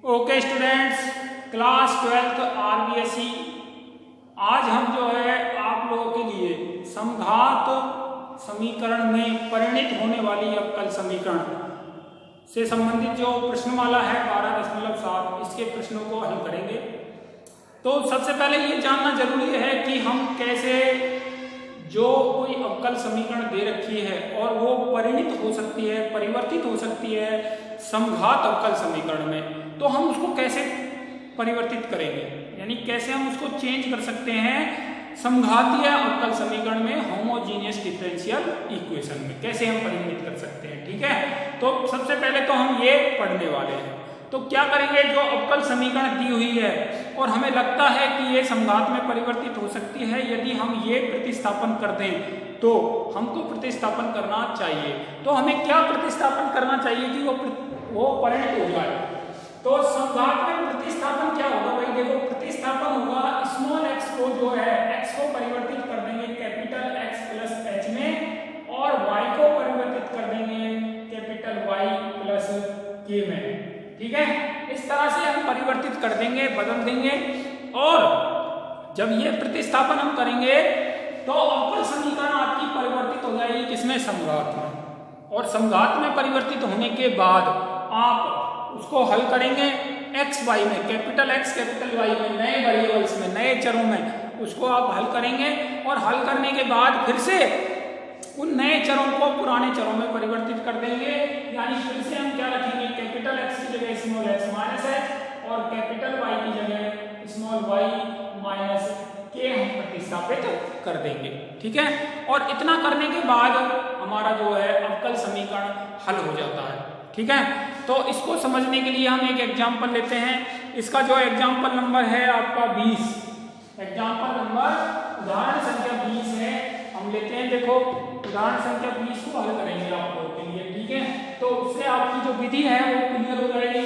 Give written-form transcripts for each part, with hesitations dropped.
Okay students, class 12th RBSE. आज हम जो है आप लोगों के लिए समघात समीकरण में परिणित होने वाली अवकल समीकरण से संबंधित जो प्रश्नमाला है 12.7 इसके प्रश्नों को हल करेंगे। तो सबसे पहले ये जानना जरूरी है कि हम कैसे जो कोई अवकल समीकरण दे रखी है और वो परिणित हो सकती है, परिवर्तित हो सकती है समघात अवकल समीकरण में, तो हम उसको कैसे परिवर्तित करेंगे, यानी कैसे हम उसको चेंज कर सकते हैं समघातीय अवकल समीकरण में, होमोजीनियस डिफरेंशियल इक्वेशन में कैसे हम परिणित कर सकते हैं। ठीक है, तो सबसे पहले तो हम ये पढ़ने वाले हैं। तो क्या करेंगे, जो अवकल समीकरण दी हुई है और हमें लगता है कि ये समघात में परिवर्तित हो सकती है, यदि हम ये प्रतिस्थापन कर दें तो हमको प्रतिस्थापन करना चाहिए। तो हमें क्या प्रतिस्थापन करना चाहिए कि वो परिणित हो जाए। तो समघात में प्रतिस्थापन क्या होगा भाई, देखो प्रतिस्थापन होगा स्मॉल x को जो है x को परिवर्तित कर देंगे कैपिटल X प्लस h में और y को परिवर्तित कर देंगे कैपिटल Y प्लस k में। ठीक है, इस तरह से हम परिवर्तित कर देंगे, बदल देंगे, और जब ये प्रतिस्थापन हम करेंगे तो अवकल समीकरण आपकी परिवर्तित हो जाएगी किसमें, समघात में। और समघात में परिवर्तित होने के बाद आप उसको हल करेंगे x y में, कैपिटल X कैपिटल Y में, नए वेरिएबल्स में, नए चरों में, उसको आप हल करेंगे। और हल करने के बाद फिर से उन नए चरों को पुराने चरों में परिवर्तित कर देंगे, यानी फिर से हम क्या रखेंगे, कैपिटल X की जगह स्मॉल x माइनस h और कैपिटल Y की जगह स्मॉल y माइनस k हम प्रतिस्थापित कर देंगे। ठीक है, और इतना करने के बाद हमारा जो है अवकल समीकरण हल हो जाता है। ठीक है, तो इसको समझने के लिए हम एक एग्जाम्पल लेते हैं। इसका जो एग्जाम्पल नंबर है आपका 20, एग्जाम्पल नंबर उदाहरण संख्या 20 है, हम लेते हैं। देखो उदाहरण संख्या 20 को हल करेंगे आप लोगों के लिए। ठीक है, तो उससे आपकी जो विधि है वो क्लियर हो जाएगी।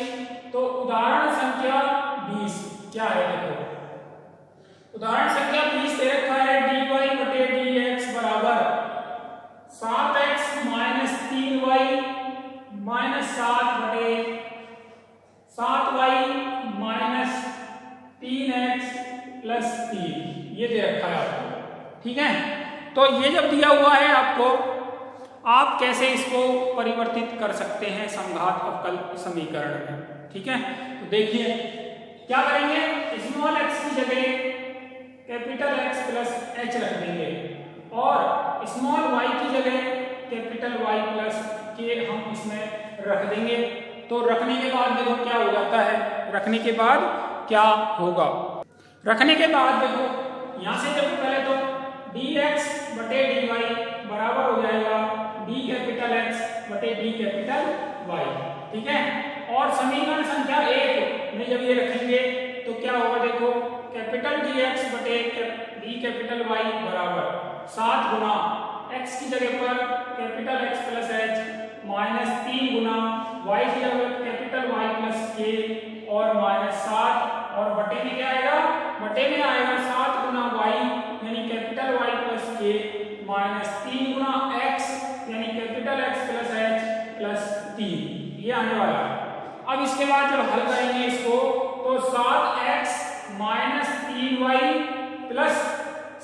तो उदाहरण संख्या 20 क्या है, देखो उदाहरण संख्या 20 दे रखा है dy बटे dx बराबर 7x माइनस 3y माइनस 7 बटे 7y माइनस 3x प्लस 3, ये दे रखा है आपको। ठीक है, तो ये जब दिया हुआ है आपको, आप कैसे इसको परिवर्तित कर सकते हैं समघात अवकल समीकरण में। ठीक है, तो देखिए क्या करेंगे, स्मॉल x की जगह कैपिटल X प्लस h रख देंगे और स्मॉल y की जगह कैपिटल Y प्लस k हम इसमें रख देंगे। तो रखने के बाद देखो क्या हो जाता है, रखने के बाद क्या होगा, रखने के बाद देखो यहां से देखो पहले तो dx बटे dy बराबर हो जाएगा d कैपिटल X बटे d कैपिटल Y। ठीक है, और समीकरण संख्या 1 में जब ये रखेंगे तो क्या होगा, देखो कैपिटल dx बटे d कैपिटल Y बराबर 7 गुना x की जगह पर capital X plus h minus 3 गुना y की जगह कैपिटल Y प्लस k और माइनस 7, और बटे में क्या आएगा, बटे में आएगा 7 गुना y यानी capital Y plus k minus 3 गुना x यानी capital X plus h plus 3, ये आने वाला है। अब इसके बाद जब हल करेंगे इसको तो 7x minus 3y plus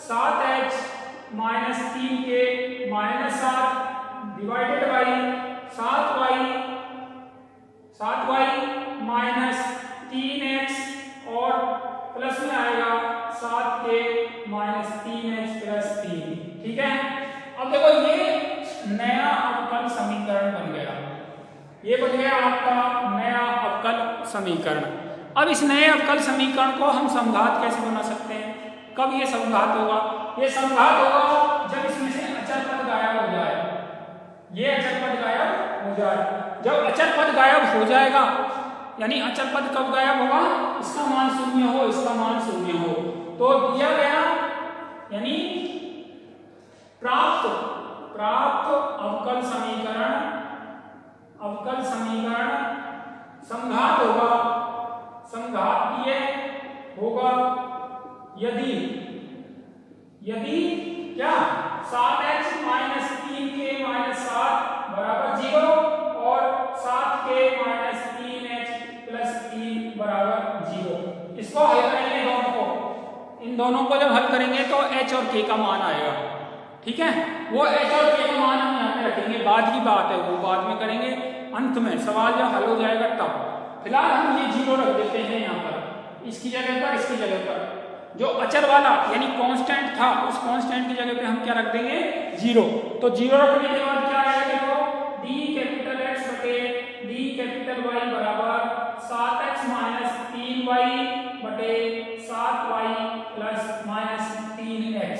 7h minus 3k minus 7 divided by 7y minus 3x और प्लस में आएगा 7k माइनस 3h प्लस 3। ठीक है, अब देखो ये नया अवकल समीकरण बन गया, ये बन गया आपका नया अवकल समीकरण। अब इस नए अवकल समीकरण को हम समघात कैसे बना सकते हैं, कब ये समघात होगा, ये समघात होगा जब इसमें से अचर पद गायब हो जाए, ये अचर पद गायब हो जाए। जब अचर पद गायब हो जाएगा, यानी अचर पद कब गायब होगा, इसका मान 0 हो, इसका मान 0 हो, तो दिया गया यानी प्राप्त अवकल समीकरण समघात होगा, समघातीय होगा यदि क्या 7x माइनस 3k माइनस 7 बराबर 0 और 7k माइनस 3h प्लस 3 इन दोनों को जब हल करेंगे तो h और k का मान आएगा। ठीक है, वो h और k का मान हम यहाँ पे रखेंगे, बाद की बात है, वो बाद में करेंगे, अंत में सवाल जब हल हो जाएगा तब। फिलहाल हम ये 0 रख देते हैं यहाँ पर, इसकी जगह पर, इसकी जगह पर। जो अचर वाला यानी कांस्टेंट था, उस कांस्टेंट की जगह पे हम क्या रख देंगे, 0। तो 0 रखने के बाद क्या आएगा, देखो d कैपिटल X बटे d कैपिटल Y बराबर 7x माइनस 3y बटे 7y प्लस माइनस 3x।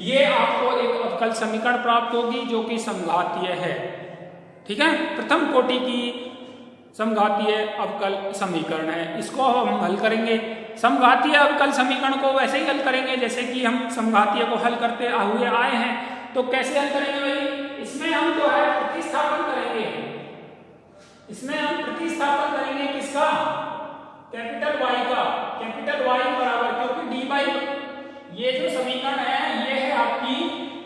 ये आपको एक अवकल समीकरण प्राप्त होगी जो कि समघातीय है। ठीक है, प्रथम कोटि की समघातीय अवकल समीकरण है। इसको हम हल करेंगे। समघातीय अवकल समीकरण को वैसे ही हल करेंगे जैसे कि हम समघातीय को हल करते हुए आए हैं। तो कैसे हल करेंगे भाई, इसमें हम जो है प्रतिस्थापन करेंगे, इसमें हम प्रतिस्थापन करेंगे किसका, कैपिटल Y का। कैपिटल Y बराबर, क्योंकि dy, ये जो समीकरण है ये है आपकी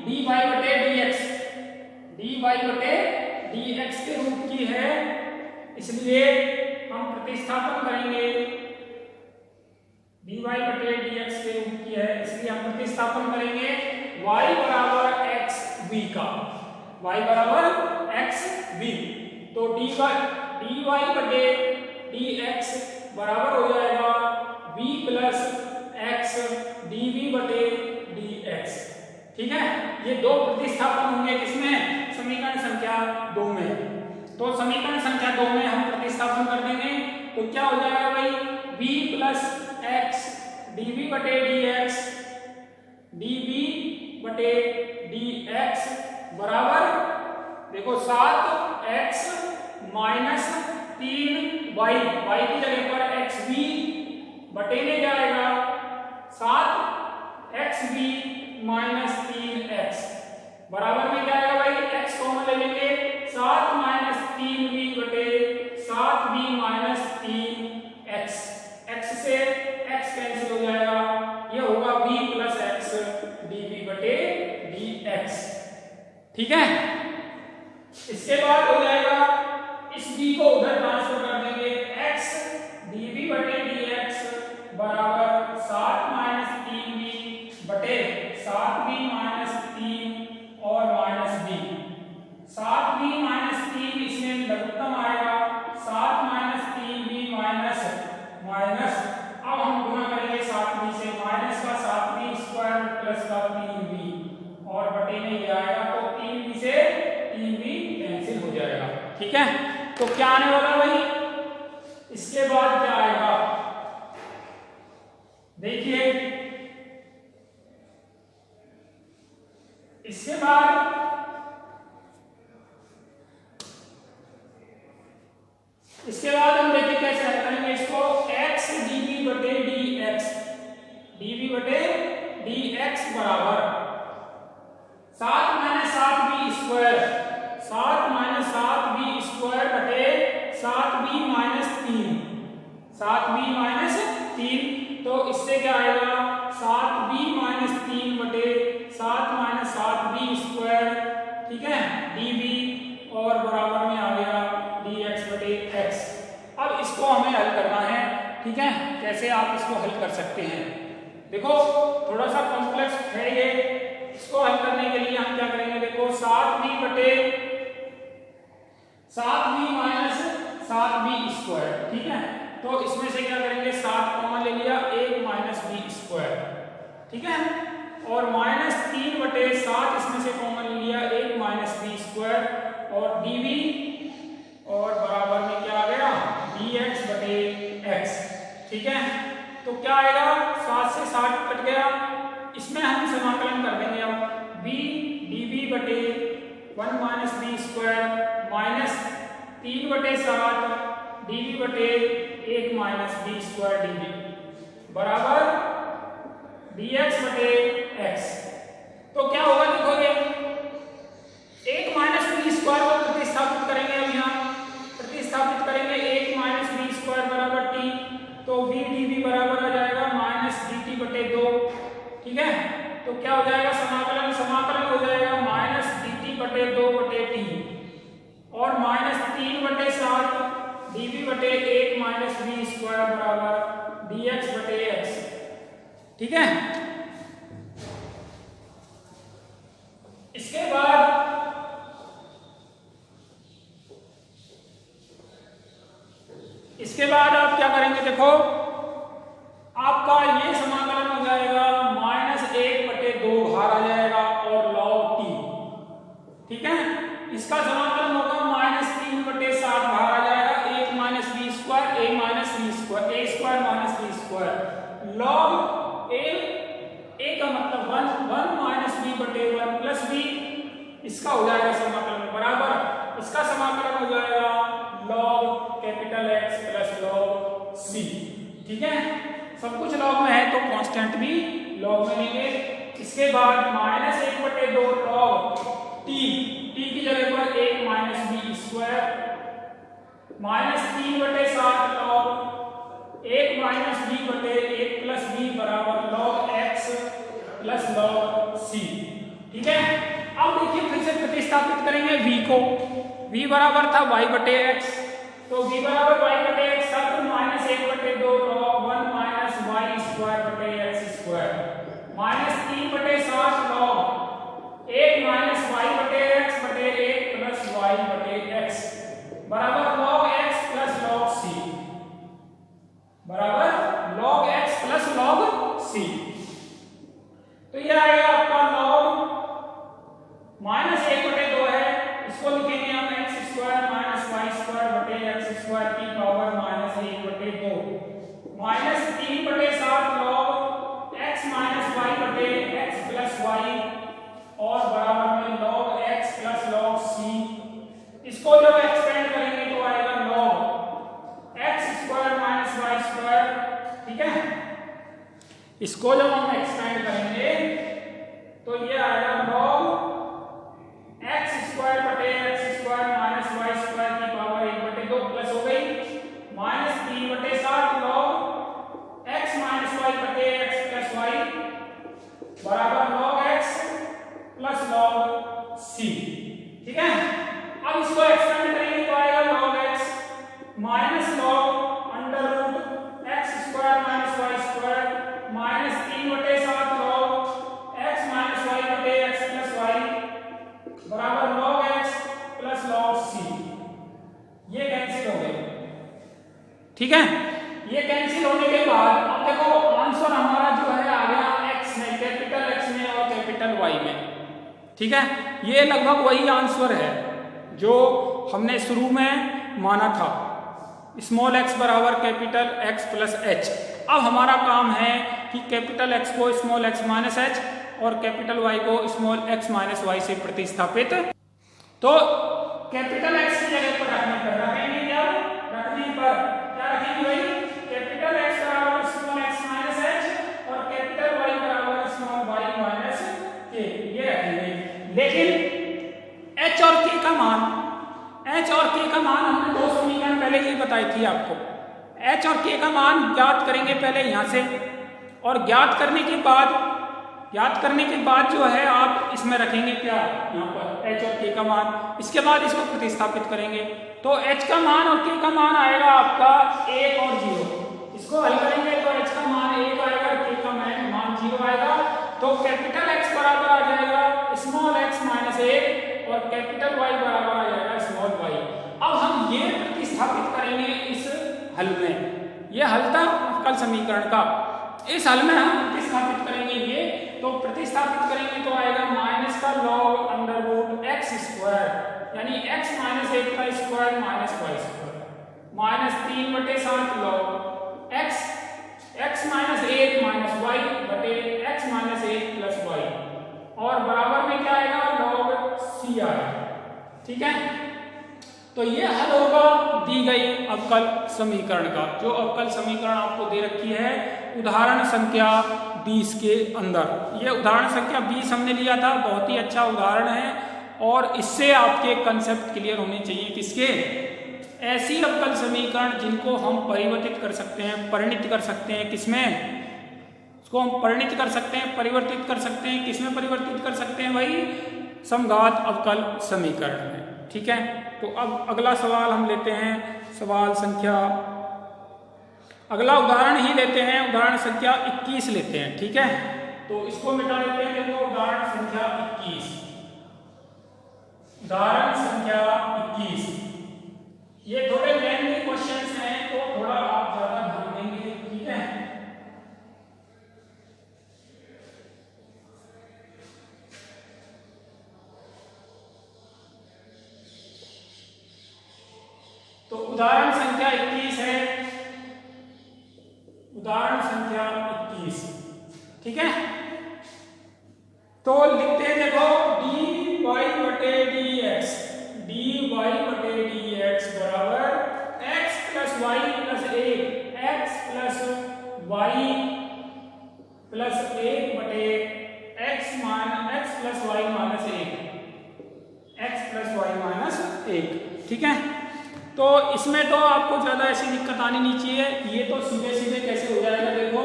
dy बटे dx, dy बटे dx के रूप की है, इसलिए हम प्रतिस्थापन करेंगे, dy बटे dx के रूप की है, इसलिए हम प्रतिस्थापन करेंगे y बराबर xv का, y बराबर xv। तो dy बटे dx बराबर हो जाएगा v प्लस x dv बटे dx। ठीक है, ये दो प्रतिस्थापन होंगे किसमें, समीकरण संख्या 2 में। तो समीकरण संख्या 2 में हम प्रतिस्थापन कर देंगे तो क्या हो जाएगा भाई, v प्लस x dv बटे dx, dv बटे dx बराबर, देखो 7x माइनस 3y, y की जगह पर xv बटे में जाएगा 7xv माइनस 3x बराबर में क्या आएगा भाई, x कॉमन ले लेंगे, 7 माइनस 3v बटे 7v माइनस 3x, x से x कैंसिल हो जाएगा, ये होगा v प्लस x dv बटे dx। ठीक है, इसके बाद हो जाएगा, इस v को उधर ट्रांसफर कर देंगे, x dv बटे dx बराबर 7 माइनस 3v बटे 7v माइनस 3 और माइनस v, 7v माइनस 3 इसमें लघुत्तम आएगा, 7 माइनस 3v माइनस माइनस, अब हम गुणा करेंगे 7v से, माइनस का 7v स्क्वायर प्लस का 3v और बटे में ये आएगा, तो 3v से 3v कैंसिल हो जाएगा। ठीक है, तो क्या आने वाला भाई, इसके बाद क्या आएगा, देखिए इसके बाद हम देखिए कैसे हल करेंगे इसको, x dv बटे dx, dv बटे dx बराबर 7 minus 7v square, 7 minus 7v square बटे 7v माइनस 3, 7v माइनस 3, तो इससे क्या आएगा, 7v माइनस 3 बटे 7 माइनस 7v स्क्वायर, ठीक है, dv और बराबर में आ गया dx बटे x। अब इसको हमें हल करना है। ठीक है, कैसे आप इसको हल कर सकते हैं, देखो थोड़ा सा कॉम्प्लेक्स है ये, इसको हल करने के लिए हम क्या करेंगे, देखो 7v बटे 7v माइनस 7v स्क्वायर। ठीक है, तो इसमें से क्या करेंगे, 7 कॉमन ले लिया, 1 माइनस v स्क्वायर। ठीक है, और माइनस 3 बटे 7 इसमें से कॉमन ले लिया, 1 माइनस v स्क्वायर और dv और बराबर में क्या आ गया, dx बटे x। ठीक है, तो क्या आएगा, 7 से 7 कट गया, इसमें हम समाकलन कर देंगे अब, v dv बटे 1 माइनस v स्क्वायर माइनस 3 बटे 7 dv बटे 1 माइनस v स्क्वायर dv बराबर dx बटे x। तो क्या होगा, देखोगे 1 माइनस v स्क्वायर को प्रतिस्थापित करेंगे, अब यहाँ प्रतिस्थापित करेंगे, 1 माइनस v स्क्वायर बराबर t, तो v dv बराबर आ जाएगा माइनस dt बटे 2। ठीक है, तो क्या हो जाएगा, समाकलन हो जाएगा माइनस dt बटे 2 बटे t और माइनस 3 बटे 7 dv बटे 1 माइनस v स्क्वायर बराबर dx बटे x। ठीक है, इसके बाद आप क्या करेंगे, देखो आपका ये समाकलन हो जाएगा -1/2 बाहर आ जाएगा और log t, ठीक है। इसका समाकलन होगा -3/60 बाहर आ जाएगा, 1 - b square a - b square a square - b square log a का मतलब 1 b/1 प्लस b, इसका हो जाएगा समाकलन बराबर, इसका समाकलन हो जाएगा log capital X plus log c, ठीक है। सब कुछ लॉग में है तो कांस्टेंट भी लॉग में लेंगे। इसके बाद -1/2 log t की जगह पर 1 - b square, -3/60 log 1 - b/1 plus b बराबर log x plus log c, ठीक है। अब देखिए फिर से प्रतिस्थापित करेंगे v को, v बराबर था y/x, तो v बराबर y/x था, तो -1/2 log 1 - y square x square, -3/60 log 1 - y/x/1 plus y/x बराबर log x plus log c, बराबर log x plus log c। तो ये आएगा आपका log -1/2 है, इसको लिखेंगे हम x square - y square x square की power -1/2, -3/60 log x - y/x plus y और बराबर में log x plus log c। इसको जब एक्सपेंड करेंगे तो आएगा log x square - y square, ठीक है। इसको जब हम एक्सपेंड करेंगे तो ये आएगा log x square x square - y square की पावर 1/2 प्लस हो गई -3/60 log x - y/x plus y बराबर log x plus log c, ठीक है। अब इसको एक्सपेंड करेंगे तो आएगा log x minus log under root x square - y square -3/7 log x - y/x plus y बराबर log x plus log c। ये कैंसिल हो गए, ठीक है। ये कैंसिल होने के बाद अब देखो आंसर हमारा जो है आ गया x में, कैपिटल X में और कैपिटल Y में, ठीक है। ये लगभग वही आंसर है जो हमने शुरू में माना था, स्मॉल x बराबर कैपिटल X प्लस h। अब हमारा काम है कि कैपिटल X को स्मॉल x माइनस h और कैपिटल Y को स्मॉल x माइनस y से प्रतिस्थापित, तो कैपिटल X की जगह पर रखने पर क्या रखेंगे भाई, कैपिटल X बराबर स्मॉल x माइनस h और कैपिटल Y बराबर स्मॉल y माइनस k, ये रखेंगे। लेकिन h और k का मान हमने दो समीकरण पहले ही बताई थी आपको। h और k का मान ज्ञात करेंगे पहले यहाँ से, और ज्ञात करने के बाद जो है आप इसमें रखेंगे क्या, यहाँ पर h और k का मान। इसके बाद इसको प्रतिस्थापित करेंगे तो h का मान और k का मान आएगा आपका 1 और 0। इसको हल करेंगे तो h का मान 1 आएगा, k का मान 0 आएगा। तो कैपिटल X बराबर आ जाएगा स्मॉल x माइनस 1 और कैपिटल Y बराबर आ जाएगा स्मॉल y। अब हम ये प्रतिस्थापित करेंगे इस हल में, ये हल था अवकल समीकरण का, इस हल में हम प्रतिस्थापित करेंगे ये, तो प्रतिस्थापित करेंगे तो आएगा माइनस का log under root x square यानी x माइनस 1 का square minus y square -3/7 log x minus 1 minus y बटे x माइनस 1 प्लस y और बराबर में क्या आएगा लॉग c आएगा, ठीक है। तो ये हल होगा दी गई अवकल समीकरण का, जो अवकल समीकरण आपको दे रखी है उदाहरण संख्या 20 के अंदर। ये उदाहरण संख्या 20 हमने लिया था, बहुत ही अच्छा उदाहरण है और इससे आपके कंसेप्ट क्लियर होने चाहिए किसके, ऐसी अवकल समीकरण जिनको हम परिवर्तित कर सकते हैं, परिणित कर सकते हैं, किसमें इसको हम परिणित कर सकते हैं, परिवर्तित कर सकते हैं, किसमें परिवर्तित कर सकते हैं भाई, समघात अवकल समीकरण में, ठीक है। तो अब अगला सवाल हम लेते हैं, सवाल संख्या, अगला उदाहरण ही लेते हैं, उदाहरण संख्या 21 लेते हैं, ठीक है। तो इसको मिटा लेते हैं, देखो उदाहरण संख्या 21, उदाहरण संख्या 21 ये थोड़े लेंथी क्वेश्चंस हैं तो उदाहरण संख्या 21 है, उदाहरण संख्या 21, ठीक है। तो लिखते हैं, देखो dy बटे dx, dy बटे dx बराबर x plus y plus 1, x plus y plus 1 बटे x plus y minus 1, x plus y minus 1, ठीक है। तो इसमें तो आपको ज्यादा ऐसी दिक्कत आनी नहीं चाहिए। ये तो सीधे सीधे कैसे हो जाएगा, देखो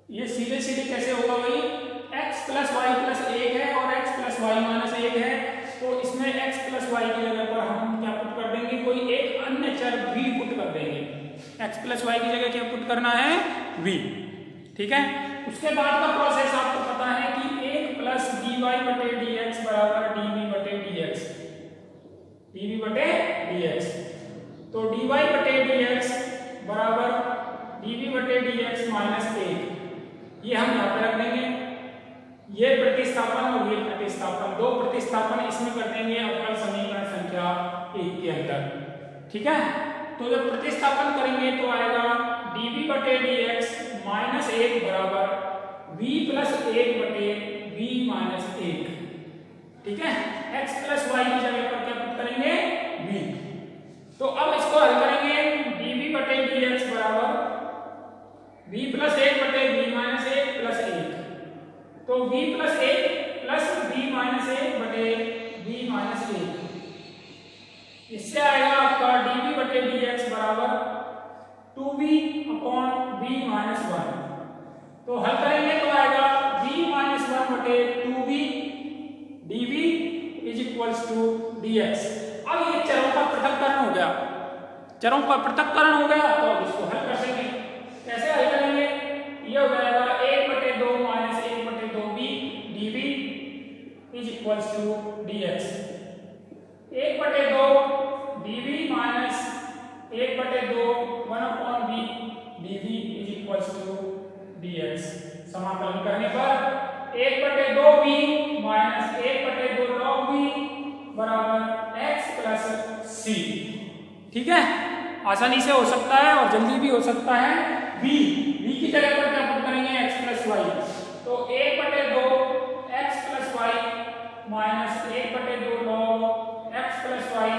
ये सीधे सीधे कैसे होगा भाई, x प्लस वाई प्लस 1 है और x प्लस वाई माइनस 1 है, तो इसमें x प्लस वाई की जगह पर हम क्या पुट कर देंगे, कोई एक अन्य चर v पुट कर देंगे। x प्लस वाई की जगह क्या पुट करना है, v, ठीक है। उसके बाद का प्रोसेस आपको पता है कि 1 प्लस dy बटे dx बराबर dv बटे dx, dv बटे dx। तो dy बटे dx बराबर dv बटे dx माइनस 1, ये हम यहाँ पे रख देंगे। ये प्रतिस्थापन और ये प्रतिस्थापन, दो प्रतिस्थापन इसमें कर देंगे अवकल समीकरण संख्या 1 के अंदर, ठीक है। तो जब प्रतिस्थापन करेंगे तो आएगा dv बटे dx माइनस 1 बराबर v प्लस 1 बटे v माइनस 1, ठीक है। x प्लस y की जगह पर क्या पुट करेंगे, v। तो अब इसको हल करेंगे, dv बटे dx बराबर v प्लस 1 बटे v माइनस 1 प्लस 1, तो v plus 1 plus v minus 1 बटे v माइनस 1, इससे आएगा आपका dv बटे dx बराबर 2v अपॉन v माइनस 1। तो हल करेंगे तो आएगा v माइनस 1 बटे 2v dv is equals to dx। अब ये चरों का पृथक्करण हो गया, चरों का पृथक्करण हो गया, तो अब इसको हल कर देंगे। कैसे हल करेंगे, ये हो जाएगा 1 बटे 2 माइनस 1 बटे 2v dv is equals to dx। 1 बटे 2 dv माइनस 1 बटे 2 1 upon v dv is equals to dx। समाकलन करने पर 1 बटे 2v माइनस 1 बटे 2 log v बराबर x प्लस c, ठीक है। आसानी से हो सकता है और जल्दी भी हो सकता है। v की जगह पर क्या पुट करेंगे, x प्लस y, तो 1 बटे 2 x प्लस y माइनस 1 बटे 2 log x प्लस y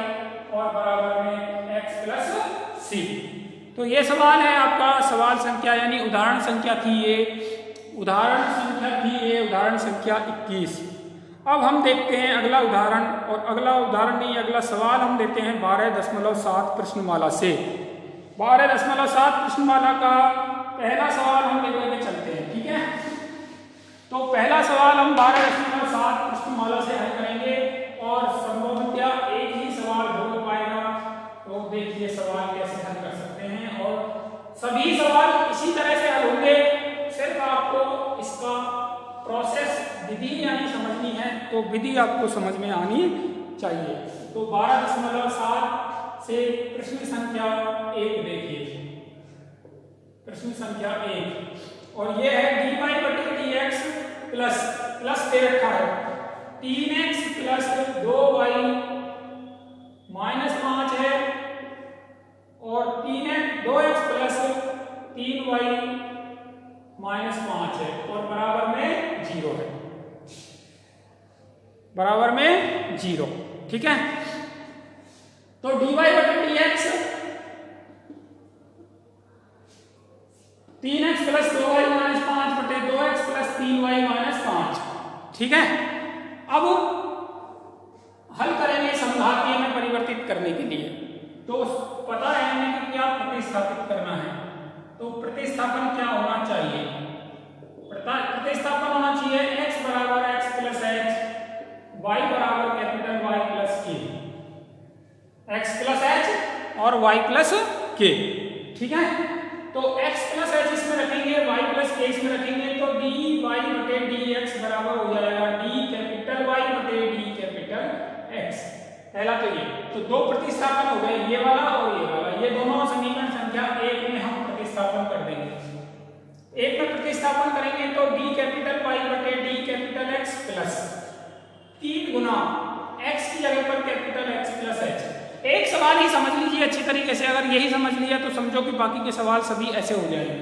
और बराबर में x प्लस c। तो ये सवाल है आपका, सवाल संख्या यानी उदाहरण संख्या थी ये, उदाहरण संख्या थी ये, उदाहरण संख्या 21। अब हम देखते हैं अगला उदाहरण, और अगला उदाहरण नहीं, अगला सवाल हम देते हैं 12.7 प्रश्नमाला से। 12.7 प्रश्नमाला का पहला सवाल हम लेकर के चलते हैं, ठीक है। तो पहला सवाल हम 12.7 प्रश्नमाला से हल करेंगे और संभवतया एक ही सवाल हो पाएगा। तो देखिए सवाल कैसे हल कर सकते हैं, और सभी सवाल इसी तरह से हल होंगे, सिर्फ आपको इसका प्रोसेस विधि यानी समझनी है, तो विधि आपको समझ में आनी चाहिए। तो 12.7 से प्रश्न संख्या 1 देखिए, प्रश्न संख्या 1, और ये है dy बटे dx प्लस दे रखा है 3x प्लस 2y माइनस 5 है, और 2x प्लस 3y माइनस 5 है, और बराबर में 0 है, बराबर में 0, ठीक है। तो dy बटे dx 3x plus 2y minus 5 बटे 2x प्लस 3y माइनस 5, ठीक है। अब हल करेंगे समघातीय में परिवर्तित करने के लिए, तो पता है हमें कि क्या प्रतिस्थापित करना है। तो प्रतिस्थापन क्या होना चाहिए, प्रतिस्थापन होना चाहिए x बराबर x प्लस h, y बराबर capital Y plus k, x plus h और y प्लस k, ठीक है। तो x प्लस h इसमें रखेंगे, y प्लस k इसमें रखेंगे, तो dy बटे dx बराबर हो जाएगा d कैपिटल Y बटे d कैपिटल x। पहला तो ये, तो दो प्रतिस्थापन हो गए, ये वाला और ये वाला, ये दोनों समीकरण संख्या 1 में हम प्रतिस्थापन कर देंगे। एक में प्रतिस्थापन करेंगे तो d कैपिटल Y बटे d कैपिटल x प्लस 3 गुना x की जगह पर कैपिटल X प्लस h, एक सवाल ही समझ लीजिए अच्छी तरीके से, अगर यही समझ लिया तो समझो कि बाकी के सवाल सभी ऐसे हो जाएंगे।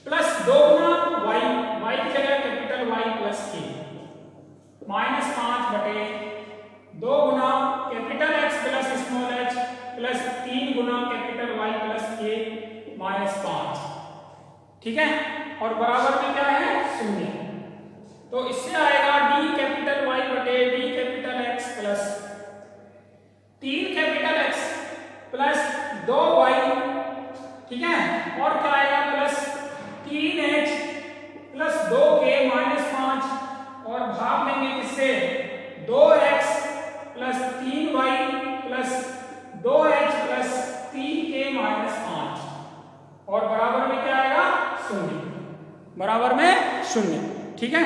प्लस 2 गुना वाई की जगह capital Y plus K minus 5 बटे 2 गुना capital X plus small h plus 3 गुना capital Y plus K minus 5, ठीक है, और बराबर में क्या है 0। तो इससे आएगा डी कैपिटल वाई बटे D capital X plus 3 capital X plus 2 Y, ठीक है, और क्या आएगा plus 3h plus 2k minus 5, और भाग लेंगे किससे 2x plus 3y plus 2h plus 3k minus 5, और बराबर में क्या आएगा 0, बराबर में 0, ठीक है।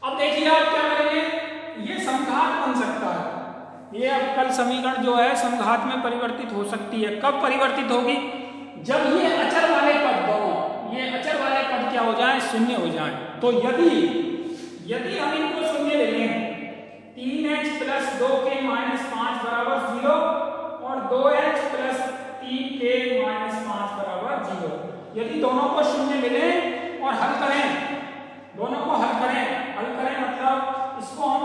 अब देखिए आप क्या करेंगे, ये समघात बन सकता है, ये अवकल समीकरण जो है समघात में परिवर्तित हो सकती है। कब परिवर्तित होगी, जब ये अचर वाले पद दोनों, ये अचर वाले पद क्या हो जाए 0 हो जाए। तो यदि हम इनको 0 ले लें, 3h प्लस 2k माइनस 5 बराबर 0 और 2h प्लस 3k माइनस 5 बराबर 0, यदि दोनों को 0 ले लें और हल करें, दोनों को हल करें मतलब इसको हम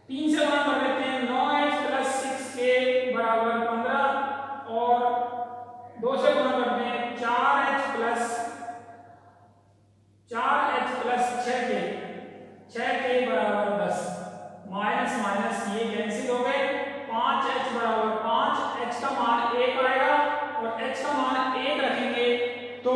3 से गुणा कर देते हैं, 9h प्लस 6k बराबर 15 और 2 से गुणा करते हैं 4h प्लस 6k बराबर 10, माइनस माइनस ये कैंसिल हो गए, 5h बराबर 5, h का मान 1 आएगा और h का मान 1 रखेंगे तो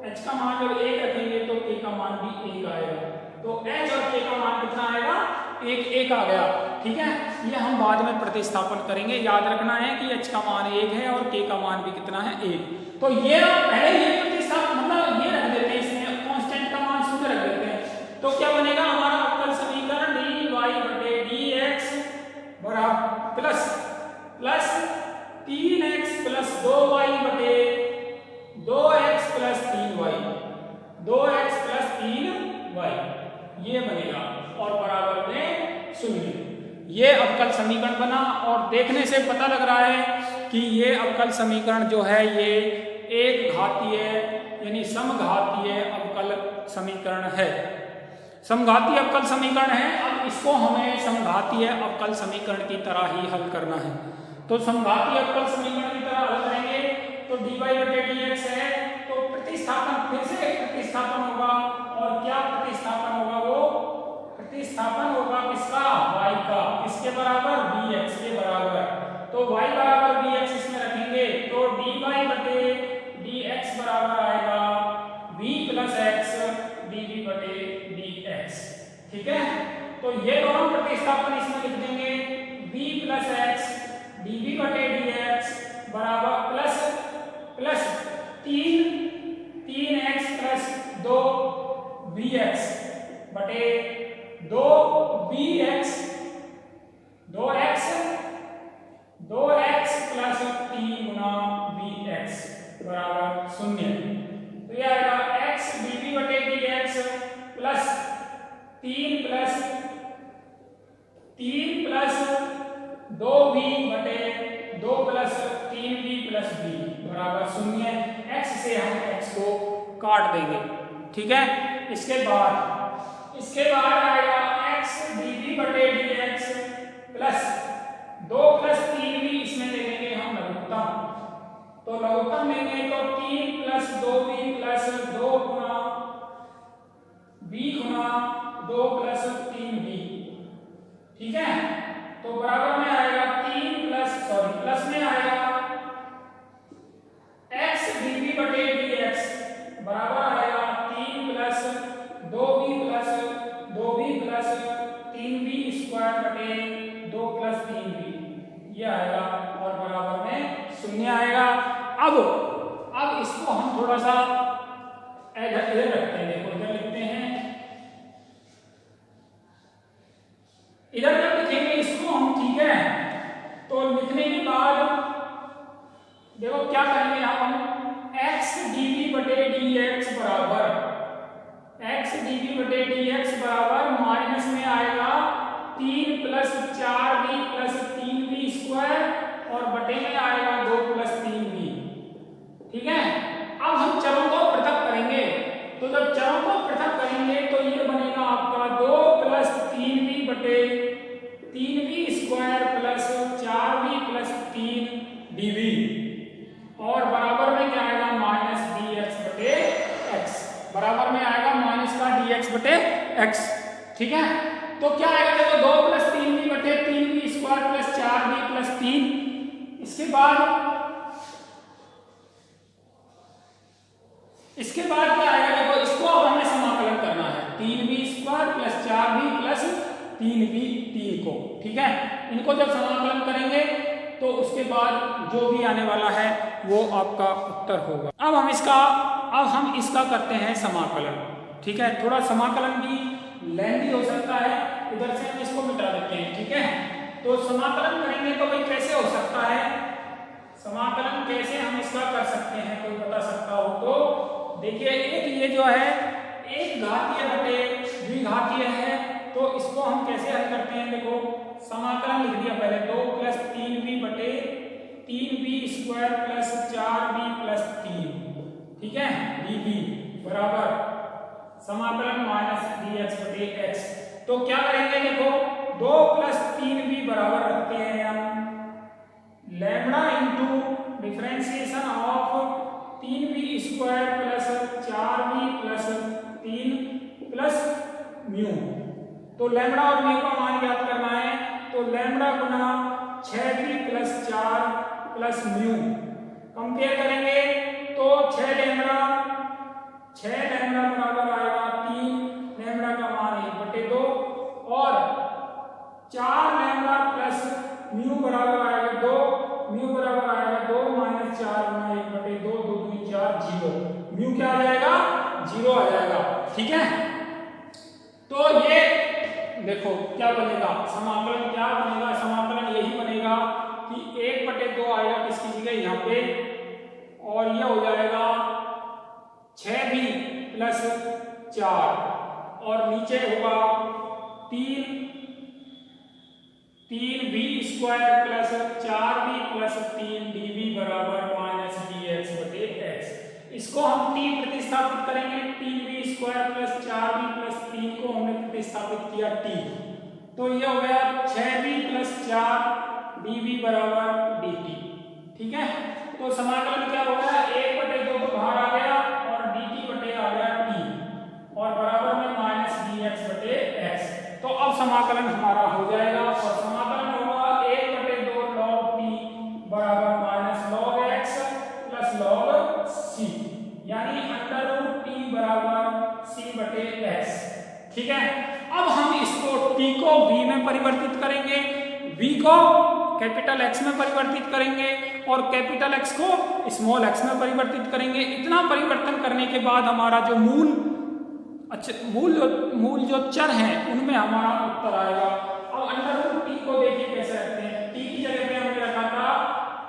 h का मान जब 1 रखेंगे तो k का मान भी 1 आएगा, तो h और k का मान कितना आएगा 1 आ गया, ठीक है। ये हम बाद में प्रतिस्थापन करेंगे, याद रखना है कि h का मान 1 है और k का मान भी कितना है 1। तो ये पहले ये प्रतिस्थापन मतलब ये रख देते हैं, इसमें कांस्टेंट का मान 0 रख देते हैं, तो क्या बनेगा हमारा अवकल समीकरण dy बटे dx बराबर प्लस 3x प्लस 2y बटे 2x plus 3y, 2x plus 3y ये बनेगा, और बराबर में 0। ये अवकल समीकरण बना, और देखने से पता लग रहा है कि ये अवकल समीकरण जो है ये एक घातीय यानी समघातीय अवकल समीकरण है, समघातीय अवकल समीकरण है। अब इसको हमें समघातीय अवकल समीकरण की तरह ही हल करना है, तो समघातीय अवकल समीकरण की तरह हल करेंगे तो dy बटे dx है, तो प्रतिस्थापन फिर से प्रतिस्थापन होगा, और क्या प्रतिस्थापन होगा, वो प्रतिस्थापन होगा किसका y का, किसके बराबर dx के बराबर, तो y बराबर dx इसमें रखेंगे तो dy बटे dx बराबर आएगा v प्लस x dv बटे dx, ठीक है। तो ये दोनों प्रतिस्थापन इसमें लिख देंगे, v प्लस x dv बटे dx बराबर प्लस 3x प्लस 2vx बटे 2x प्लस 3 गुना vx बराबर 0। तो ये आएगा x dv बटे dx प्लस 3 प्लस 2v बटे 2 प्लस 3v प्लस v बराबर 0। x से हम x को काट देंगे, ठीक है। इसके बाद आएगा x dv बटे dx प्लस 2 प्लस 3v, इसमें ले लेंगे हम लघुत्तम, तो लघुत्तम लेंगे तो 3 प्लस 2v प्लस 2 गुना v गुना 2 प्लस 3v, ठीक है। तो बराबर में आएगा प्लस में आएगा x dv बटे dx बराबर आएगा 3 plus 2v plus 3v square बटे 2 प्लस 3v, ये आएगा, और बराबर में 0 आएगा। अब इसको हम थोड़ा सा इधर रखते हैं, देखो इधर लिखते हैं, इधर जब लिखेंगे इसको हम, ठीक है। तो लिखने के बाद देखो क्या करेंगे हम, x dv बटे dx बराबर माइनस में आएगा 3 प्लस 4v dv और बराबर में क्या आएगा माइनस dx बटे x, बराबर में आएगा माइनस का dx बटे x। ठीक है, तो क्या आएगा देखो 2 प्लस 3b बटे 3b square plus 4b plus 3। इसके बाद क्या आएगा देखो, इसको अब हमें समाकलन करना है 3b square plus 4b plus 3b 3 को। ठीक है, इनको जब समाकलन करेंगे तो उसके बाद जो भी आने वाला है वो आपका उत्तर होगा। अब हम इसका करते हैं समाकलन। ठीक है, थोड़ा समाकलन भी लेंथी हो सकता है, इधर से हम इसको मिटा देते हैं। ठीक है, तो समाकलन करेंगे तो भाई कैसे हो सकता है, समाकलन कैसे हम इसका कर सकते हैं, कोई बता सकता हो तो देखिए। एक ये जो है एक घातीय बटे द्विघातीय है, तो इसको हम कैसे हल करते हैं, देखो समाकलन लिख दिया पहले 2 प्लस 3b बटे 3b square plus 4b plus 3। ठीक है, dv बराबर समाकलन माइनस dx बटे x। तो क्या करेंगे देखो 2 प्लस 3b बराबर रखते हैं हम lambda into differentiation of 3b square plus 4b plus 3 plus mu. तो लैम्बडा और म्यू का मान ज्ञात करना है, तो लैम्बडा गुना 6b plus 4 plus mu compare करेंगे तो 6 लैम्बडा बराबर आएगा 3 लैम्बडा का मान 1/2 और 4 लैम्बडा प्लस म्यू बराबर आएगा 2, म्यू बराबर आएगा 2 माइनस 4 गुना 1/2, 2 2 4 0। म्यू क्या आ जाएगा 0 आ जाएगा। ठीक है, तो ये देखो क्या बनेगा समाकलन, क्या बनेगा समाकलन यही बनेगा कि 1/2 आएगा किसकी जगह यहाँ पे, और ये हो जाएगा 6b प्लस 4 और नीचे होगा 3b square plus 4b plus 3 dv बराबर माइनस dx बटे x। इसको हम t प्रतिस्थापित करेंगे, 3b square plus 4b plus 3 को हमने प्रतिस्थापित किया t, तो ये हो गया 6b प्लस 4 dv बराबर dt। ठीक है, तो समाकलन क्या हो गया 1/2 तो बाहर आ गया और dt बटे आ गया t और बराबर में माइनस dx बटे x। तो अब समाकलन हमारा हो जाएगा और समाकलन होगा 1/2 log t बराबर minus log x plus log c, यानी √t बराबर c बटे x। ठीक है, अब हम इसको t को v में परिवर्तित करेंगे, v को कैपिटल X में परिवर्तित करेंगे और कैपिटल X को स्मॉल x में परिवर्तित करेंगे। इतना परिवर्तन करने के बाद हमारा जो मूल जो चर हैं उनमें हमारा उत्तर आएगा। अब √t को देखिए कैसे रखते हैं, t की जगह पे हमने रखा था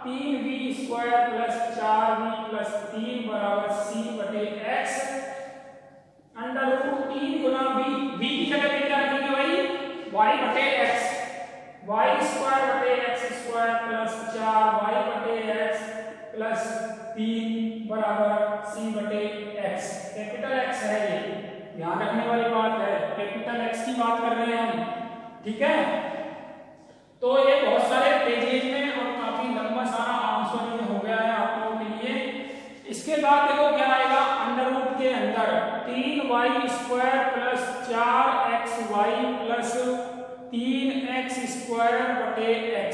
3b square plus 4b plus 3 बराबर c बटे x, √3 गुना v की जगह पे क्या रखेंगे भाई y बटे x, y स्क्वायर बटे x स्क्वायर प्लस 4y बटे x प्लस 3 बराबर c बटे x। कैपिटल X है, ये ध्यान रखने वाली बात है, कैपिटल X की बात कर रहे हैं हम। ठीक है, तो ये बहुत सारे पेजेज में और काफी लंबा सारा आंसर ये हो गया है आप लोगों के लिए। इसके बाद देखो क्या आएगा, अंडर के अंदर 3y square plus 4xy plus 3x square बटे x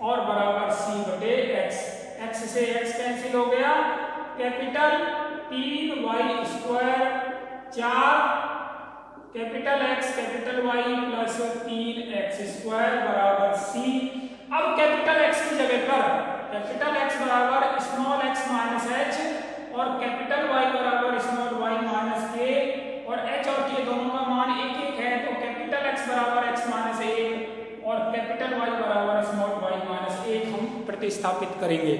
और बराबर c बटे x। x से x कैंसिल हो गया, capital 3y square 4 capital X capital Y plus 3x square बराबर c। अब कैपिटल X की जगह पर कैपिटल X बराबर स्मॉल x माइनस h और कैपिटल Y बराबर स्मॉल y माइनस k और h और k दोनों का मान 1 है, तो कैपिटल X बराबर x माइनस 1 और कैपिटल Y बराबर स्मॉल y माइनस 1 हम प्रतिस्थापित करेंगे।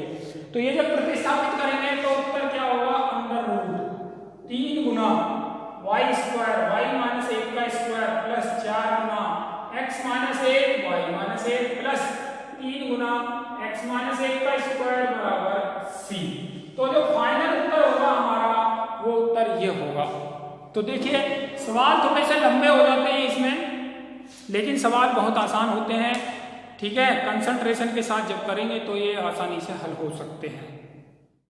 तो ये जब प्रतिस्थापित करेंगे तो उत्तर क्या होगा, √3 गुना y स्क्वायर y माइनस 1 का स्क्वायर प्लस 4 गुना x minus 1 y minus 1 plus 3 गुना x माइनस 1 का स्क्वायर बराबर c। तो जो फाइनल उत्तर होगा हमारा वो उत्तर ये होगा। तो देखिए सवाल थोड़े से लंबे हो जाते हैं इसमें, लेकिन सवाल बहुत आसान होते हैं। ठीक है, कंसंट्रेशन के साथ जब करेंगे तो ये आसानी से हल हो सकते हैं।